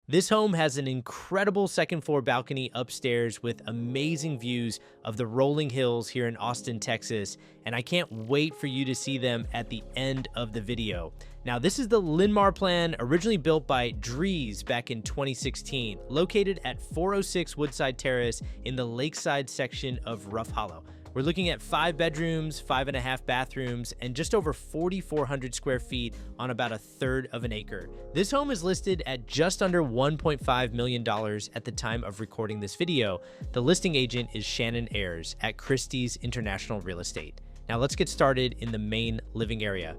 This home has an incredible second floor balcony upstairs with amazing views of the rolling hills here in Austin, Texas, and I can't wait for you to see them at the end of the video. Now, this is the Linmar plan, originally built by Drees back in 2016, located at 406 Woodside Terrace in the Lakeside section of Rough Hollow. We're looking at 5 bedrooms, 5.5 bathrooms, and just over 4,400 square feet on about 1/3 of an acre. This home is listed at just under $1.5 million at the time of recording this video. The listing agent is Shannon Ayres at Christie's International Real Estate. Now let's get started in the main living area.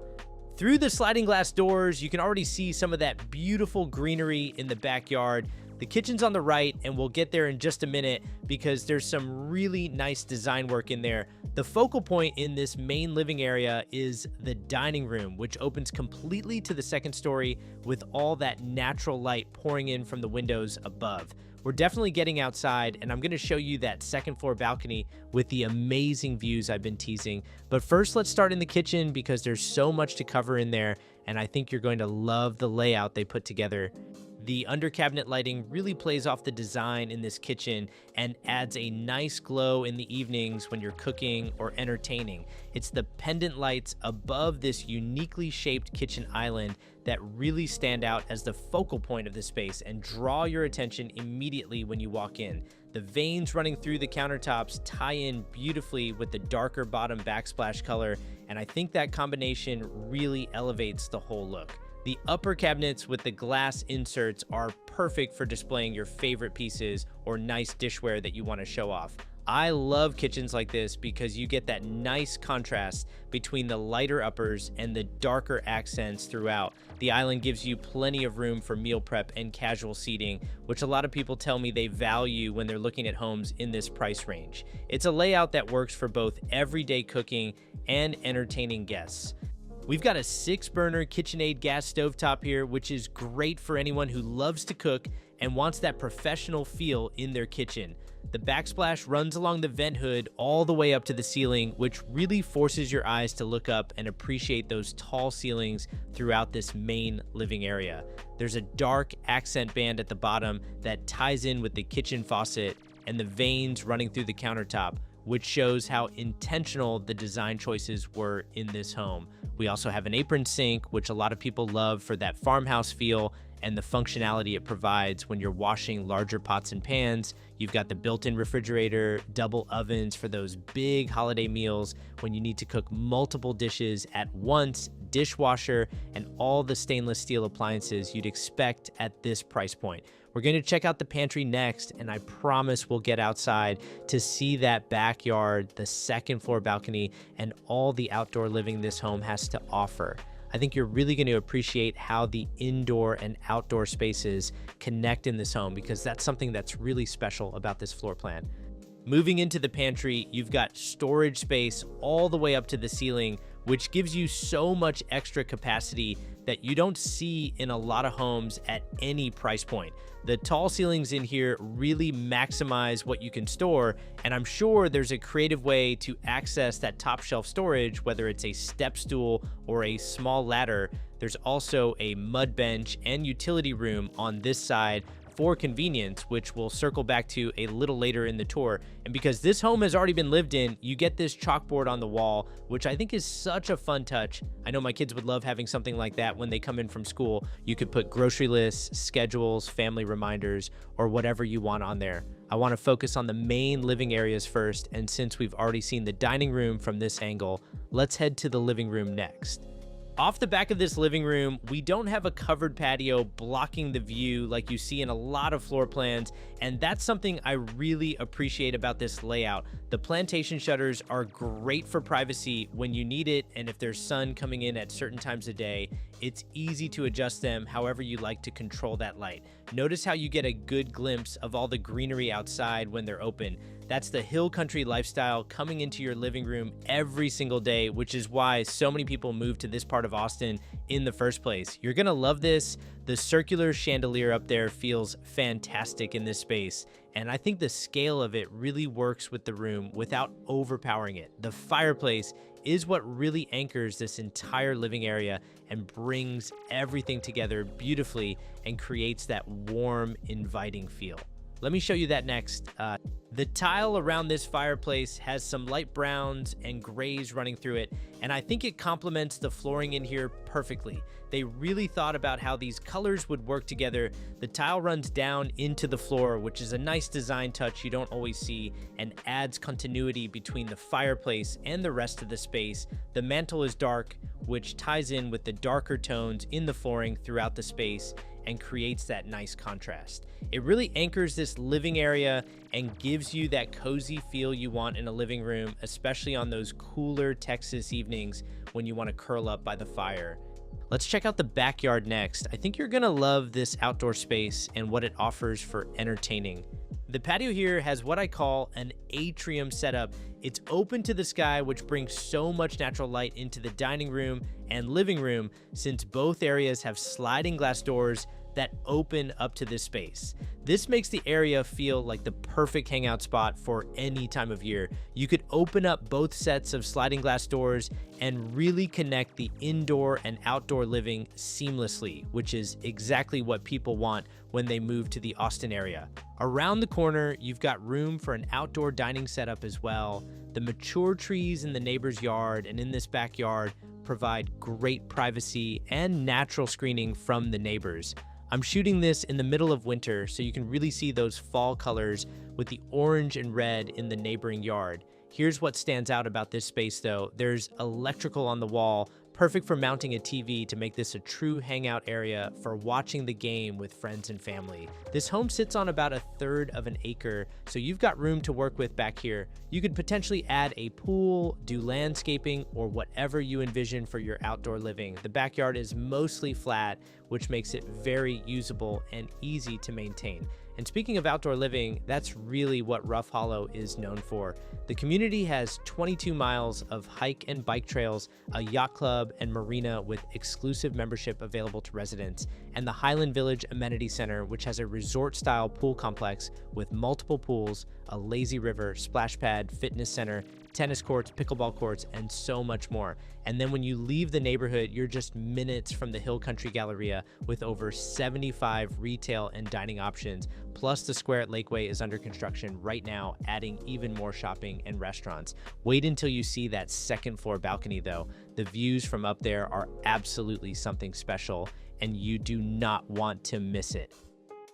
Through the sliding glass doors, you can already see some of that beautiful greenery in the backyard. The kitchen's on the right, and we'll get there in just a minute because there's some really nice design work in there. The focal point in this main living area is the dining room, which opens completely to the second story with all that natural light pouring in from the windows above. We're definitely getting outside, and I'm going to show you that second floor balcony with the amazing views I've been teasing. But first, let's start in the kitchen because there's so much to cover in there, and I think you're going to love the layout they put together. The under cabinet lighting really plays off the design in this kitchen and adds a nice glow in the evenings when you're cooking or entertaining. It's the pendant lights above this uniquely shaped kitchen island that really stand out as the focal point of the space and draw your attention immediately when you walk in. The veins running through the countertops tie in beautifully with the darker bottom backsplash color, and I think that combination really elevates the whole look. The upper cabinets with the glass inserts are perfect for displaying your favorite pieces or nice dishware that you want to show off. I love kitchens like this because you get that nice contrast between the lighter uppers and the darker accents throughout. The island gives you plenty of room for meal prep and casual seating, which a lot of people tell me they value when they're looking at homes in this price range. It's a layout that works for both everyday cooking and entertaining guests. We've got a 6-burner KitchenAid gas stovetop here, which is great for anyone who loves to cook and wants that professional feel in their kitchen. The backsplash runs along the vent hood all the way up to the ceiling, which really forces your eyes to look up and appreciate those tall ceilings throughout this main living area. There's a dark accent band at the bottom that ties in with the kitchen faucet and the veins running through the countertop, which shows how intentional the design choices were in this home. We also have an apron sink, which a lot of people love for that farmhouse feel and the functionality it provides when you're washing larger pots and pans. You've got the built-in refrigerator, double ovens for those big holiday meals when you need to cook multiple dishes at once, dishwasher, and all the stainless steel appliances you'd expect at this price point. We're going to check out the pantry next, and I promise we'll get outside to see that backyard, the second floor balcony, and all the outdoor living this home has to offer. I think you're really going to appreciate how the indoor and outdoor spaces connect in this home because that's something that's really special about this floor plan. Moving into the pantry, you've got storage space all the way up to the ceiling, which gives you so much extra capacity that you don't see in a lot of homes at any price point. The tall ceilings in here really maximize what you can store, and I'm sure there's a creative way to access that top shelf storage, whether it's a step stool or a small ladder. There's also a mud bench and utility room on this side for convenience, which we'll circle back to a little later in the tour. And because this home has already been lived in, you get this chalkboard on the wall, which I think is such a fun touch. I know my kids would love having something like that when they come in from school. You could put grocery lists, schedules, family reminders, or whatever you want on there. I want to focus on the main living areas first, and since we've already seen the dining room from this angle, let's head to the living room next. Off the back of this living room, we don't have a covered patio blocking the view like you see in a lot of floor plans, and that's something I really appreciate about this layout. The plantation shutters are great for privacy when you need it, and if there's sun coming in at certain times of day, it's easy to adjust them however you like to control that light. Notice how you get a good glimpse of all the greenery outside when they're open. That's the hill country lifestyle coming into your living room every single day, which is why so many people move to this part part of Austin in the first place. You're gonna love this. The circular chandelier up there feels fantastic in this space, and I think the scale of it really works with the room without overpowering it. The fireplace is what really anchors this entire living area and brings everything together beautifully and creates that warm, inviting feel. Let me show you that next. The tile around this fireplace has some light browns and grays running through it, and I think it complements the flooring in here perfectly. They really thought about how these colors would work together. The tile runs down into the floor, which is a nice design touch you don't always see, and adds continuity between the fireplace and the rest of the space. The mantle is dark, which ties in with the darker tones in the flooring throughout the space and creates that nice contrast. It really anchors this living area and gives you that cozy feel you want in a living room, especially on those cooler Texas evenings when you want to curl up by the fire. Let's check out the backyard next. I think you're gonna love this outdoor space and what it offers for entertaining. The patio here has what I call an atrium setup. It's open to the sky, which brings so much natural light into the dining room and living room, since both areas have sliding glass doors that open up to this space. This makes the area feel like the perfect hangout spot for any time of year. You could open up both sets of sliding glass doors and really connect the indoor and outdoor living seamlessly, which is exactly what people want when they move to the Austin area. Around the corner, you've got room for an outdoor dining setup as well. The mature trees in the neighbor's yard and in this backyard provide great privacy and natural screening from the neighbors. I'm shooting this in the middle of winter, so you can really see those fall colors with the orange and red in the neighboring yard. Here's what stands out about this space though. There's electrical on the wall, perfect for mounting a TV to make this a true hangout area for watching the game with friends and family. This home sits on about 1/3 of an acre, so you've got room to work with back here. You could potentially add a pool, do landscaping, or whatever you envision for your outdoor living. The backyard is mostly flat, which makes it very usable and easy to maintain. And speaking of outdoor living, that's really what Rough Hollow is known for. The community has 22 miles of hike and bike trails, a yacht club and marina with exclusive membership available to residents, and the Highland Village Amenity Center, which has a resort-style pool complex with multiple pools, a lazy river, splash pad, fitness center, tennis courts, pickleball courts, and so much more. And then when you leave the neighborhood, you're just minutes from the Hill Country Galleria with over 75 retail and dining options. Plus the square at Lakeway is under construction right now, adding even more shopping and restaurants. Wait until you see that second floor balcony though. The views from up there are absolutely something special, and you do not want to miss it.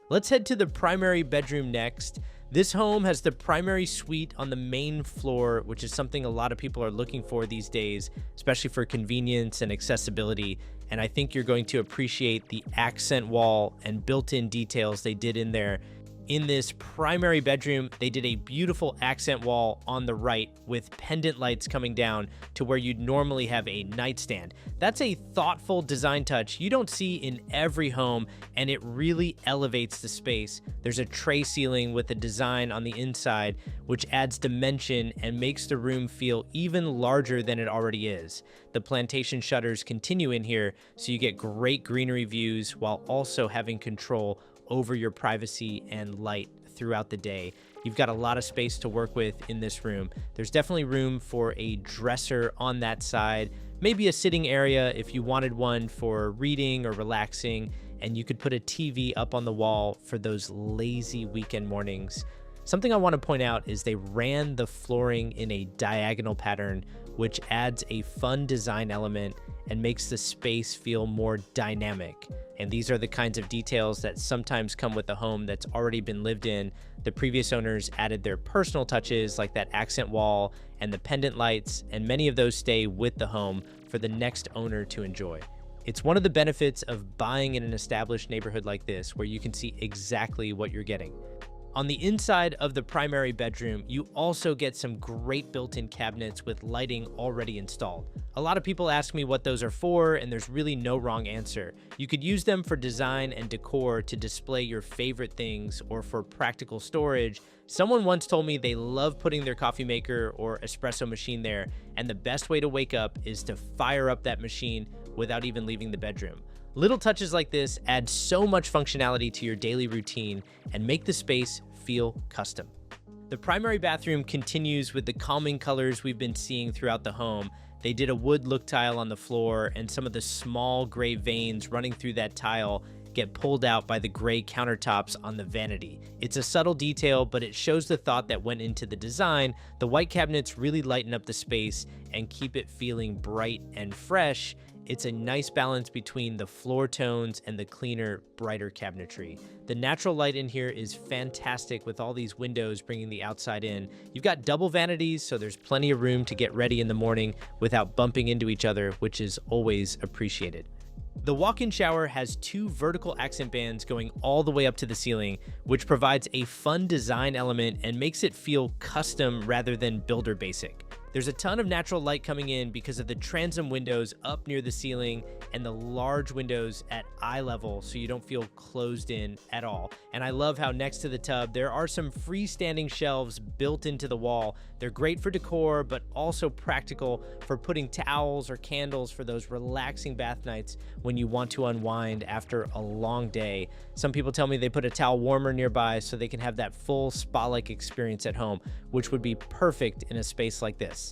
Let's head to the primary bedroom next. This home has the primary suite on the main floor, which is something a lot of people are looking for these days, especially for convenience and accessibility. And I think you're going to appreciate the accent wall and built-in details they did in there. In this primary bedroom, they did a beautiful accent wall on the right with pendant lights coming down to where you'd normally have a nightstand. That's a thoughtful design touch you don't see in every home, and it really elevates the space. There's a tray ceiling with a design on the inside, which adds dimension and makes the room feel even larger than it already is. The plantation shutters continue in here, so you get great greenery views while also having control over your privacy and light throughout the day. You've got a lot of space to work with in this room. There's definitely room for a dresser on that side, maybe a sitting area if you wanted one for reading or relaxing, and you could put a TV up on the wall for those lazy weekend mornings. Something I want to point out is they ran the flooring in a diagonal pattern, which adds a fun design element and makes the space feel more dynamic. And these are the kinds of details that sometimes come with a home that's already been lived in. The previous owners added their personal touches like that accent wall and the pendant lights, and many of those stay with the home for the next owner to enjoy. It's one of the benefits of buying in an established neighborhood like this, where you can see exactly what you're getting. On the inside of the primary bedroom, you also get some great built-in cabinets with lighting already installed. A lot of people ask me what those are for, and there's really no wrong answer. You could use them for design and decor to display your favorite things, or for practical storage. Someone once told me they love putting their coffee maker or espresso machine there, and the best way to wake up is to fire up that machine without even leaving the bedroom. Little touches like this add so much functionality to your daily routine and make the space feel custom. The primary bathroom continues with the calming colors we've been seeing throughout the home. They did a wood look tile on the floor, and some of the small gray veins running through that tile get pulled out by the gray countertops on the vanity. It's a subtle detail, but it shows the thought that went into the design. The white cabinets really lighten up the space and keep it feeling bright and fresh. It's a nice balance between the floor tones and the cleaner, brighter cabinetry. The natural light in here is fantastic with all these windows bringing the outside in. You've got double vanities, so there's plenty of room to get ready in the morning without bumping into each other, which is always appreciated. The walk-in shower has 2 vertical accent bands going all the way up to the ceiling, which provides a fun design element and makes it feel custom rather than builder basic. There's a ton of natural light coming in because of the transom windows up near the ceiling and the large windows at eye level, so you don't feel closed in at all. And I love how next to the tub, there are some freestanding shelves built into the wall. They're great for decor, but also practical for putting towels or candles for those relaxing bath nights when you want to unwind after a long day. Some people tell me they put a towel warmer nearby so they can have that full spa-like experience at home, which would be perfect in a space like this.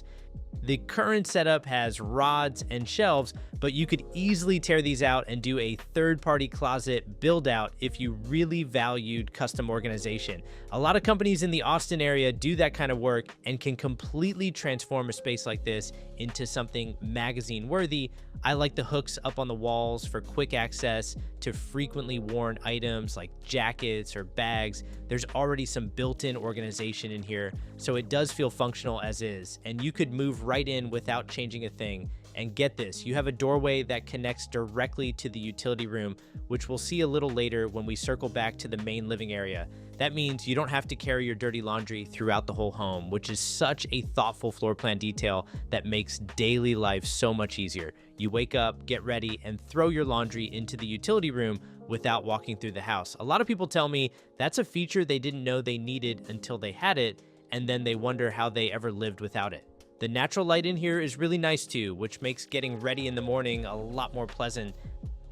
The current setup has rods and shelves, but you could easily tear these out and do a third-party closet build-out if you really valued custom organization. A lot of companies in the Austin area do that kind of work and can completely transform a space like this into something magazine-worthy. I like the hooks up on the walls for quick access to frequently worn items like jackets or bags. There's already some built-in organization in here, so it does feel functional as is, and you could move right in without changing a thing. And get this, you have a doorway that connects directly to the utility room, which we'll see a little later when we circle back to the main living area. That means you don't have to carry your dirty laundry throughout the whole home, which is such a thoughtful floor plan detail that makes daily life so much easier. You wake up, get ready, and throw your laundry into the utility room without walking through the house. A lot of people tell me that's a feature they didn't know they needed until they had it, and then they wonder how they ever lived without it. The natural light in here is really nice too, which makes getting ready in the morning a lot more pleasant.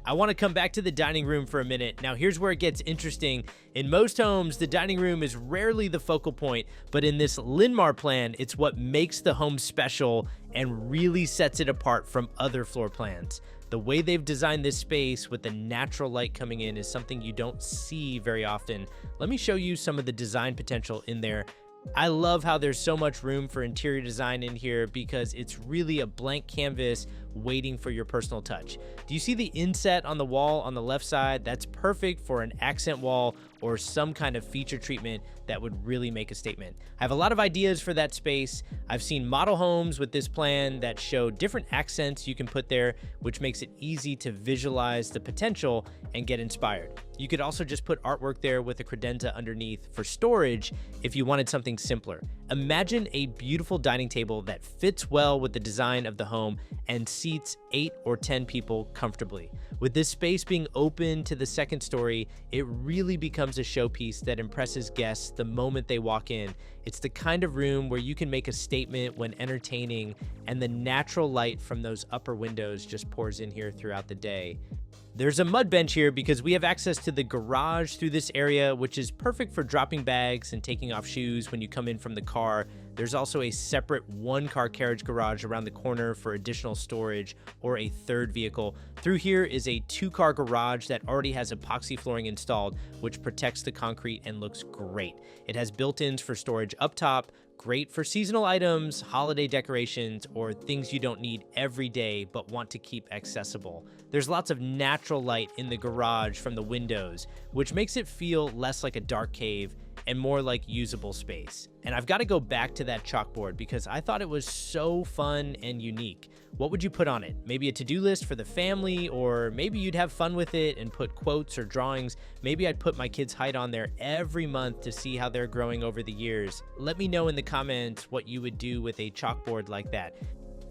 I want to come back to the dining room for a minute. Now here's where it gets interesting. In most homes, the dining room is rarely the focal point, but in this Linmar plan, it's what makes the home special and really sets it apart from other floor plans. The way they've designed this space with the natural light coming in is something you don't see very often. Let me show you some of the design potential in there. I love how there's so much room for interior design in here because it's really a blank canvas waiting for your personal touch. Do you see the inset on the wall on the left side? That's perfect for an accent wall or some kind of feature treatment that would really make a statement. I have a lot of ideas for that space. I've seen model homes with this plan that show different accents you can put there, which makes it easy to visualize the potential and get inspired. You could also just put artwork there with a credenza underneath for storage if you wanted something simpler. Imagine a beautiful dining table that fits well with the design of the home and seats 8 or 10 people comfortably. With this space being open to the second story, it really becomes a showpiece that impresses guests the moment they walk in. It's the kind of room where you can make a statement when entertaining, and the natural light from those upper windows just pours in here throughout the day. There's a mud bench here because we have access to the garage through this area, which is perfect for dropping bags and taking off shoes when you come in from the car. There's also a separate 1-car carriage garage around the corner for additional storage or a third vehicle. Through here is a 2-car garage that already has epoxy flooring installed, which protects the concrete and looks great. It has built-ins for storage up top, great for seasonal items, holiday decorations, or things you don't need every day but want to keep accessible. There's lots of natural light in the garage from the windows, which makes it feel less like a dark cave and more like usable space. And I've got to go back to that chalkboard because I thought it was so fun and unique. What would you put on it? Maybe a to-do list for the family, or maybe you'd have fun with it and put quotes or drawings. Maybe I'd put my kids' height on there every month to see how they're growing over the years. Let me know in the comments what you would do with a chalkboard like that.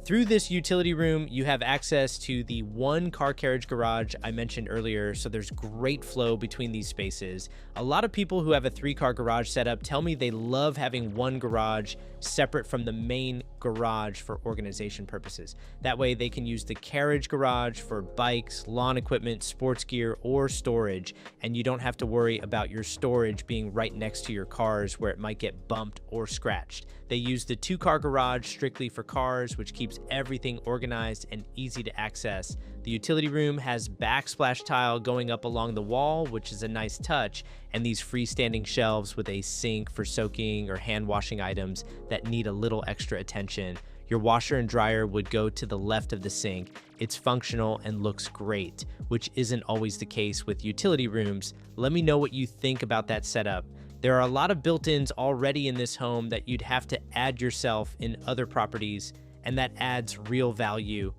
Through this utility room, you have access to the one car carriage garage I mentioned earlier, so there's great flow between these spaces. A lot of people who have a 3-car garage setup tell me they love having one garage separate from the main garage for organization purposes. That way they can use the carriage garage for bikes, lawn equipment, sports gear, or storage, and you don't have to worry about your storage being right next to your cars where it might get bumped or scratched. They use the 2-car garage strictly for cars, which keeps everything organized and easy to access. The utility room has backsplash tile going up along the wall, which is a nice touch, and these freestanding shelves with a sink for soaking or hand washing items that need a little extra attention. Your washer and dryer would go to the left of the sink. It's functional and looks great, which isn't always the case with utility rooms. Let me know what you think about that setup. There are a lot of built-ins already in this home that you'd have to add yourself in other properties, and that adds real value.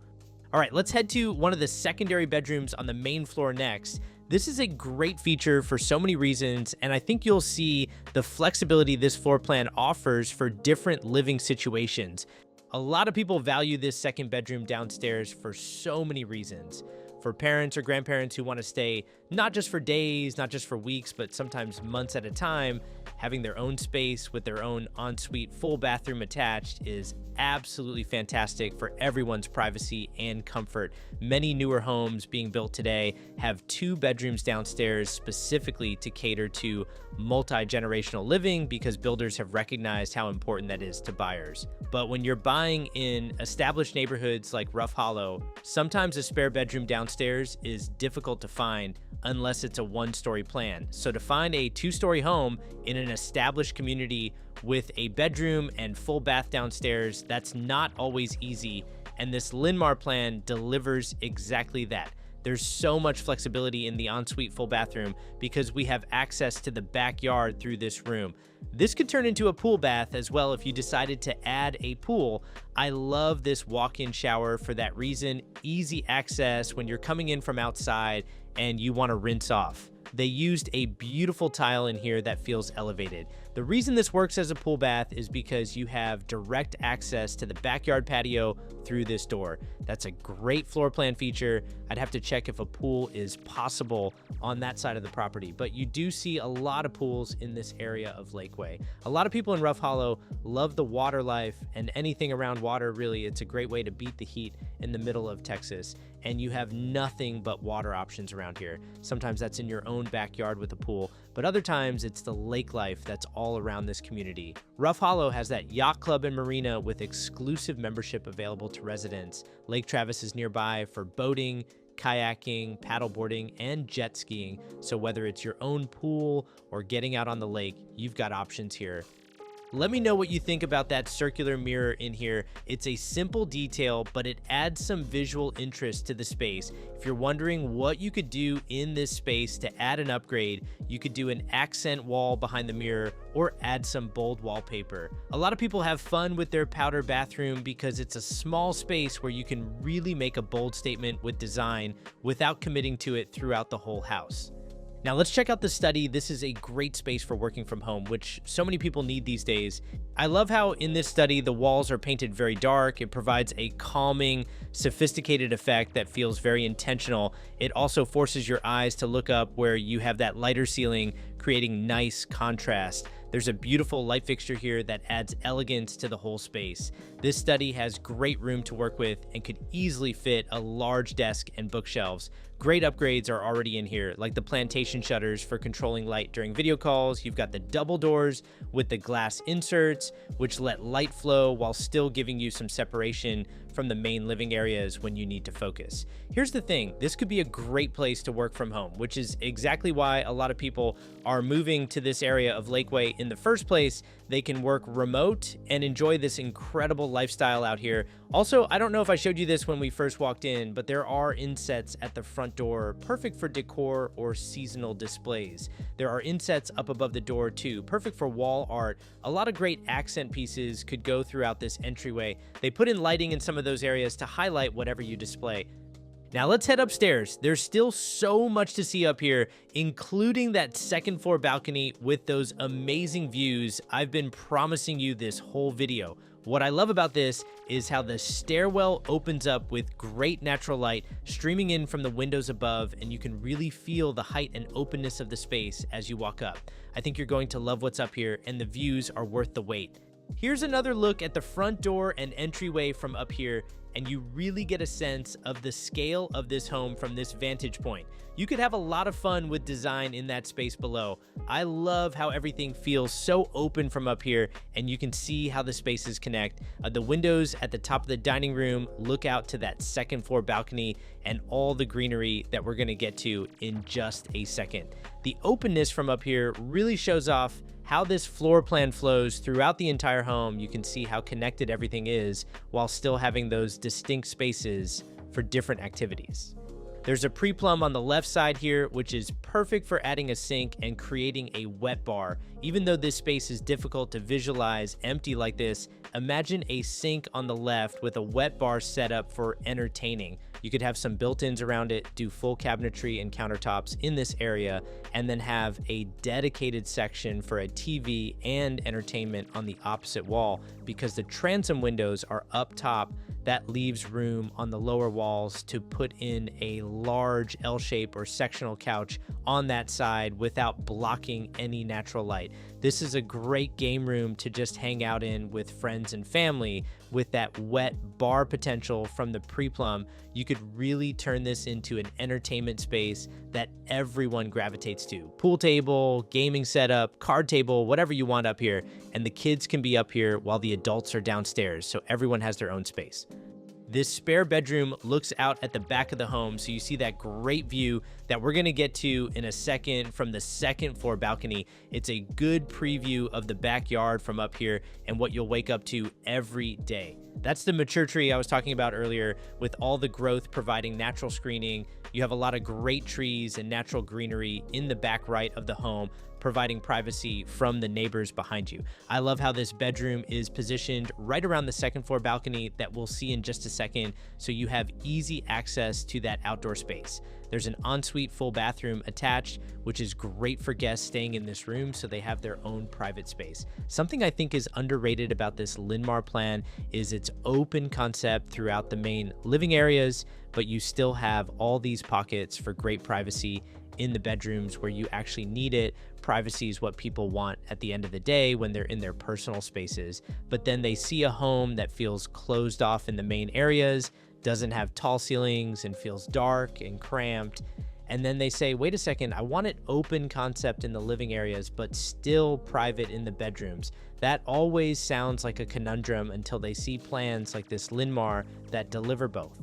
All right, let's head to one of the secondary bedrooms on the main floor next. This is a great feature for so many reasons, and I think you'll see the flexibility this floor plan offers for different living situations. A lot of people value this second bedroom downstairs for so many reasons. For parents or grandparents who want to stay not just for days, not just for weeks, but sometimes months at a time, having their own space with their own ensuite full bathroom attached is absolutely fantastic for everyone's privacy and comfort. Many newer homes being built today have 2 bedrooms downstairs specifically to cater to multi-generational living because builders have recognized how important that is to buyers. But when you're buying in established neighborhoods like Rough Hollow, sometimes a spare bedroom downstairs is difficult to find unless it's a 1-story plan. So to find a 2-story home in an established community with a bedroom and full bath downstairs, that's not always easy, and this Linmar plan delivers exactly that. There's so much flexibility in the ensuite full bathroom because we have access to the backyard through this room. This could turn into a pool bath as well if you decided to add a pool. I love this walk-in shower for that reason. Easy access when you're coming in from outside and you want to rinse off. They used a beautiful tile in here that feels elevated. The reason this works as a pool bath is because you have direct access to the backyard patio through this door. That's a great floor plan feature. I'd have to check if a pool is possible on that side of the property, but you do see a lot of pools in this area of Lakeway. A lot of people in Rough Hollow love the water life and anything around water, really. It's a great way to beat the heat in the middle of Texas, and you have nothing but water options around here. Sometimes that's in your own backyard with a pool, but other times it's the lake life that's all around this community. Rough Hollow has that yacht club and marina with exclusive membership available to residents. Lake Travis is nearby for boating, kayaking, paddleboarding, and jet skiing. So whether it's your own pool or getting out on the lake, you've got options here. Let me know what you think about that circular mirror in here. It's a simple detail, but it adds some visual interest to the space. If you're wondering what you could do in this space to add an upgrade, you could do an accent wall behind the mirror or add some bold wallpaper. A lot of people have fun with their powder bathroom because it's a small space where you can really make a bold statement with design without committing to it throughout the whole house. Now let's check out the study. This is a great space for working from home, which so many people need these days. I love how in this study, the walls are painted very dark. It provides a calming, sophisticated effect that feels very intentional. It also forces your eyes to look up where you have that lighter ceiling, creating nice contrast. There's a beautiful light fixture here that adds elegance to the whole space. This study has great room to work with and could easily fit a large desk and bookshelves. Great upgrades are already in here, like the plantation shutters for controlling light during video calls. You've got the double doors with the glass inserts, which let light flow while still giving you some separation from the main living areas when you need to focus. Here's the thing, this could be a great place to work from home, which is exactly why a lot of people are moving to this area of Lakeway in the first place. They can work remote and enjoy this incredible lifestyle out here. Also, I don't know if I showed you this when we first walked in, but there are insets at the front door, perfect for decor or seasonal displays. There are insets up above the door too, perfect for wall art. A lot of great accent pieces could go throughout this entryway. They put in lighting in some of those areas to highlight whatever you display. Now let's head upstairs. There's still so much to see up here, including that second floor balcony with those amazing views I've been promising you this whole video. What I love about this is how the stairwell opens up with great natural light streaming in from the windows above, and you can really feel the height and openness of the space as you walk up. I think you're going to love what's up here, and the views are worth the wait. Here's another look at the front door and entryway from up here, and you really get a sense of the scale of this home from this vantage point. You could have a lot of fun with design in that space below. I love how everything feels so open from up here, and you can see how the spaces connect. The windows at the top of the dining room look out to that second floor balcony and all the greenery that we're gonna get to in just a second. The openness from up here really shows off how this floor plan flows throughout the entire home. You can see how connected everything is while still having those distinct spaces for different activities. There's a pre-plumb on the left side here, which is perfect for adding a sink and creating a wet bar. Even though this space is difficult to visualize empty like this, imagine a sink on the left with a wet bar set up for entertaining. You could have some built-ins around it, do full cabinetry and countertops in this area, and then have a dedicated section for a TV and entertainment on the opposite wall. Because the transom windows are up top, that leaves room on the lower walls to put in a large L-shape or sectional couch on that side without blocking any natural light. This is a great game room to just hang out in with friends and family. With that wet bar potential from the pre-plumb, you could really turn this into an entertainment space that everyone gravitates to. Pool table, gaming setup, card table, whatever you want up here. And the kids can be up here while the adults are downstairs, so everyone has their own space. This spare bedroom looks out at the back of the home, so you see that great view that we're gonna get to in a second from the second floor balcony. It's a good preview of the backyard from up here and what you'll wake up to every day. That's the mature tree I was talking about earlier, with all the growth providing natural screening. You have a lot of great trees and natural greenery in the back right of the home, providing privacy from the neighbors behind you. I love how this bedroom is positioned right around the second floor balcony that we'll see in just a second, so you have easy access to that outdoor space. There's an ensuite full bathroom attached, which is great for guests staying in this room so they have their own private space. Something I think is underrated about this Linmar plan is its open concept throughout the main living areas, but you still have all these pockets for great privacy in the bedrooms where you actually need it. Privacy is what people want at the end of the day when they're in their personal spaces, but then they see a home that feels closed off in the main areas, doesn't have tall ceilings, and feels dark and cramped. And then they say, wait a second, I want it open concept in the living areas, but still private in the bedrooms. That always sounds like a conundrum until they see plans like this Linmar that deliver both.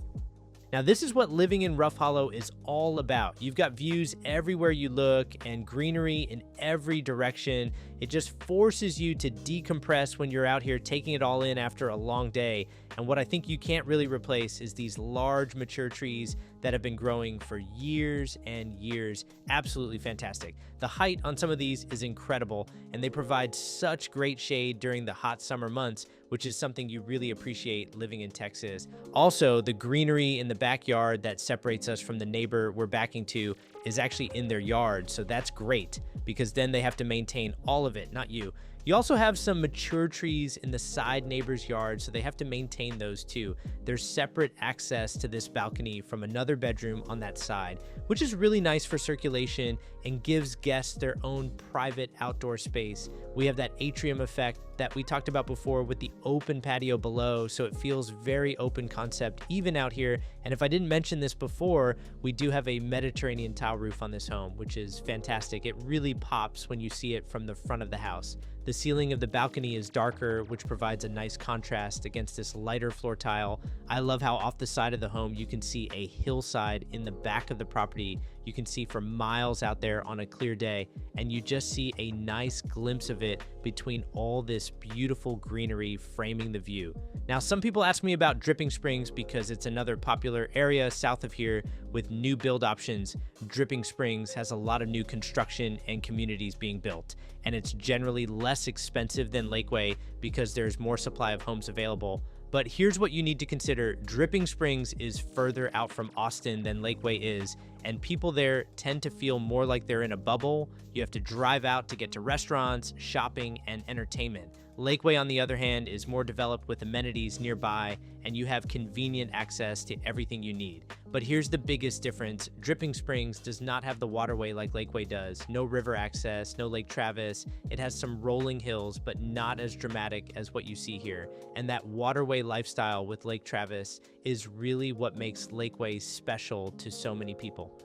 Now, this is what living in Rough Hollow is all about. You've got views everywhere you look and greenery in every direction. It just forces you to decompress when you're out here taking it all in after a long day. And what I think you can't really replace is these large mature trees that have been growing for years and years. Absolutely fantastic. The height on some of these is incredible, and they provide such great shade during the hot summer months, which is something you really appreciate living in Texas. Also, the greenery in the backyard that separates us from the neighbor we're backing to is actually in their yard, so that's great because then they have to maintain all of it, not you. You also have some mature trees in the side neighbor's yard, so they have to maintain those too. There's separate access to this balcony from another bedroom on that side, which is really nice for circulation and gives guests their own private outdoor space. We have that atrium effect that we talked about before with the open patio below, so it feels very open concept even out here. And if I didn't mention this before, we do have a Mediterranean tile roof on this home, which is fantastic. It really pops when you see it from the front of the house. The ceiling of the balcony is darker, which provides a nice contrast against this lighter floor tile. I love how off the side of the home you can see a hillside in the back of the property. You can see for miles out there on a clear day, and you just see a nice glimpse of it between all this beautiful greenery framing the view. Now, some people ask me about Dripping Springs because it's another popular area south of here with new build options. Dripping Springs has a lot of new construction and communities being built, and it's generally less expensive than Lakeway because there's more supply of homes available. But here's what you need to consider. Dripping Springs is further out from Austin than Lakeway is, and people there tend to feel more like they're in a bubble. You have to drive out to get to restaurants, shopping, and entertainment. Lakeway, on the other hand, is more developed with amenities nearby, and you have convenient access to everything you need. But here's the biggest difference. Dripping Springs does not have the waterway like Lakeway does. No river access, no Lake Travis. It has some rolling hills, but not as dramatic as what you see here. And that waterway lifestyle with Lake Travis is really what makes Lakeway special to so many people.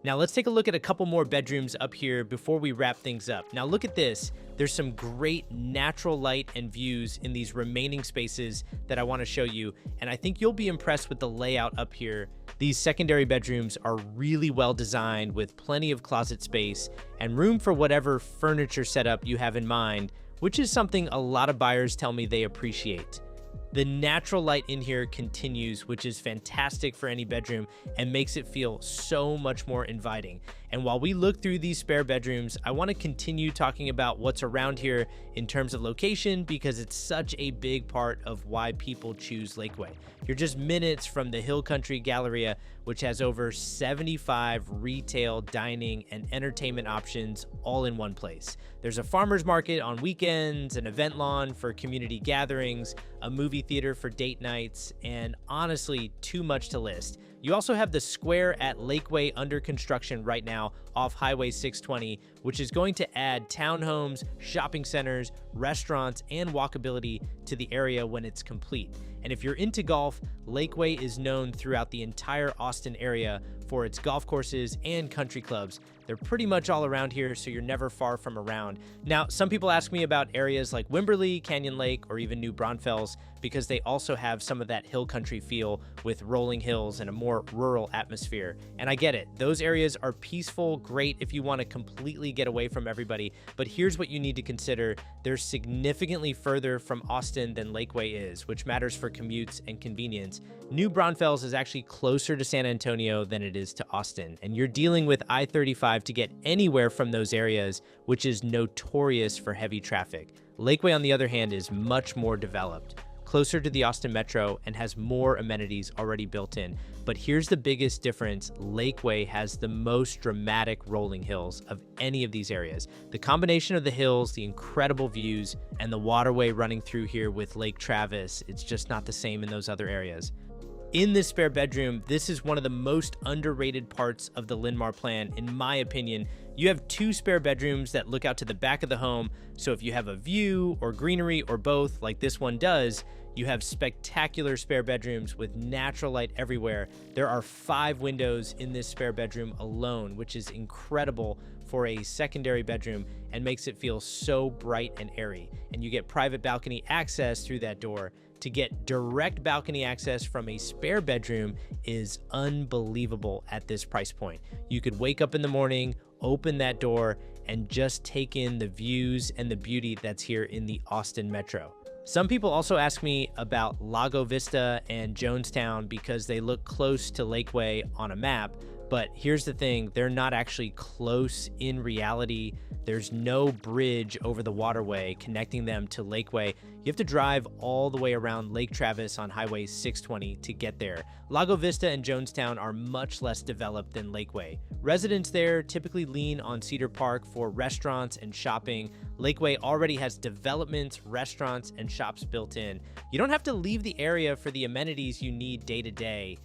Now let's take a look at a couple more bedrooms up here before we wrap things up. Now look at this. There's some great natural light and views in these remaining spaces that I want to show you, and I think you'll be impressed with the layout up here. These secondary bedrooms are really well designed with plenty of closet space and room for whatever furniture setup you have in mind, which is something a lot of buyers tell me they appreciate. The natural light in here continues, which is fantastic for any bedroom and makes it feel so much more inviting. And while we look through these spare bedrooms, I want to continue talking about what's around here in terms of location, because it's such a big part of why people choose Lakeway. You're just minutes from the Hill Country Galleria, which has over 75 retail, dining, and entertainment options all in one place. There's a farmer's market on weekends, an event lawn for community gatherings, a movie theater for date nights, and honestly, too much to list. You also have the square at Lakeway under construction right now off Highway 620, which is going to add townhomes, shopping centers, restaurants, and walkability to the area when it's complete. And if you're into golf, Lakeway is known throughout the entire Austin area for its golf courses and country clubs. They're pretty much all around here, so you're never far from around. Now, some people ask me about areas like Wimberley, Canyon Lake, or even New Braunfels, because they also have some of that hill country feel with rolling hills and a more rural atmosphere. And I get it. Those areas are peaceful, great if you want to completely get away from everybody. But here's what you need to consider. They're significantly further from Austin than Lakeway is, which matters for commutes and convenience. New Braunfels is actually closer to San Antonio than it is to Austin, and you're dealing with I-35 to get anywhere from those areas, which is notorious for heavy traffic. Lakeway, on the other hand, is much more developed, closer to the Austin Metro, and has more amenities already built in. But here's the biggest difference. Lakeway has the most dramatic rolling hills of any of these areas. The combination of the hills, the incredible views, and the waterway running through here with Lake Travis, it's just not the same in those other areas. In this spare bedroom, this is one of the most underrated parts of the Linn-Mar plan, in my opinion. You have two spare bedrooms that look out to the back of the home, so if you have a view or greenery or both, like this one does, you have spectacular spare bedrooms with natural light everywhere. There are 5 windows in this spare bedroom alone, which is incredible for a secondary bedroom and makes it feel so bright and airy. And you get private balcony access through that door. To get direct balcony access from a spare bedroom is unbelievable at this price point. You could wake up in the morning, open that door, and just take in the views and the beauty that's here in the Austin Metro. Some people also ask me about Lago Vista and Jonestown because they look close to Lakeway on a map, but here's the thing, they're not actually close in reality. There's no bridge over the waterway connecting them to Lakeway. You have to drive all the way around Lake Travis on Highway 620 to get there. Lago Vista and Jonestown are much less developed than Lakeway. Residents there typically lean on Cedar Park for restaurants and shopping. Lakeway already has developments, restaurants, and shops built in. You don't have to leave the area for the amenities you need day to day.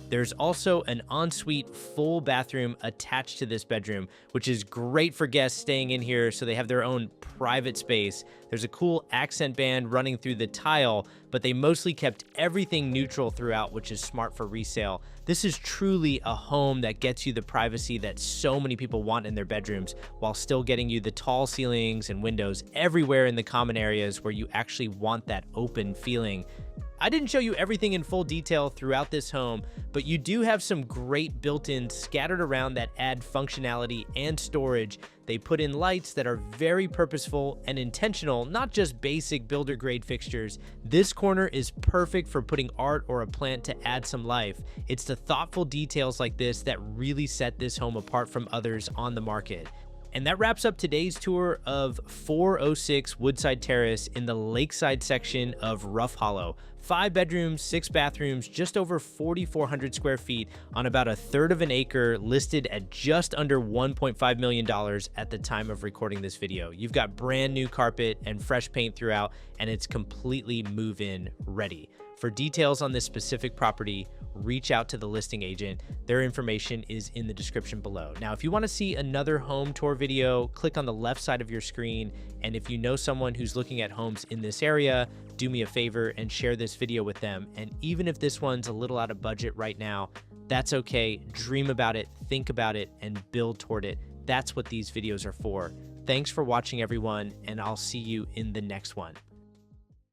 There's also an ensuite full bathroom attached to this bedroom, which is great for guests staying in here so they have their own private space. There's a cool accent band running through the tile, but they mostly kept everything neutral throughout, which is smart for resale. This is truly a home that gets you the privacy that so many people want in their bedrooms, while still getting you the tall ceilings and windows everywhere in the common areas where you actually want that open feeling. I didn't show you everything in full detail throughout this home, but you do have some great built-ins scattered around that add functionality and storage. They put in lights that are very purposeful and intentional, not just basic builder-grade fixtures. This corner is perfect for putting art or a plant to add some life. It's the thoughtful details like this that really set this home apart from others on the market. And that wraps up today's tour of 406 Woodside Terrace in the Lakeside section of Rough Hollow. 5 bedrooms, 6 bathrooms, just over 4,400 square feet on about a third of an acre, listed at just under $1.5 million at the time of recording this video. You've got brand new carpet and fresh paint throughout, and it's completely move-in ready. For details on this specific property, reach out to the listing agent. Their information is in the description below. Now, if you want to see another home tour video, click on the left side of your screen. And if you know someone who's looking at homes in this area, do me a favor and share this video with them. And even if this one's a little out of budget right now, that's okay. Dream about it, think about it, and build toward it. That's what these videos are for. Thanks for watching, everyone, and I'll see you in the next one.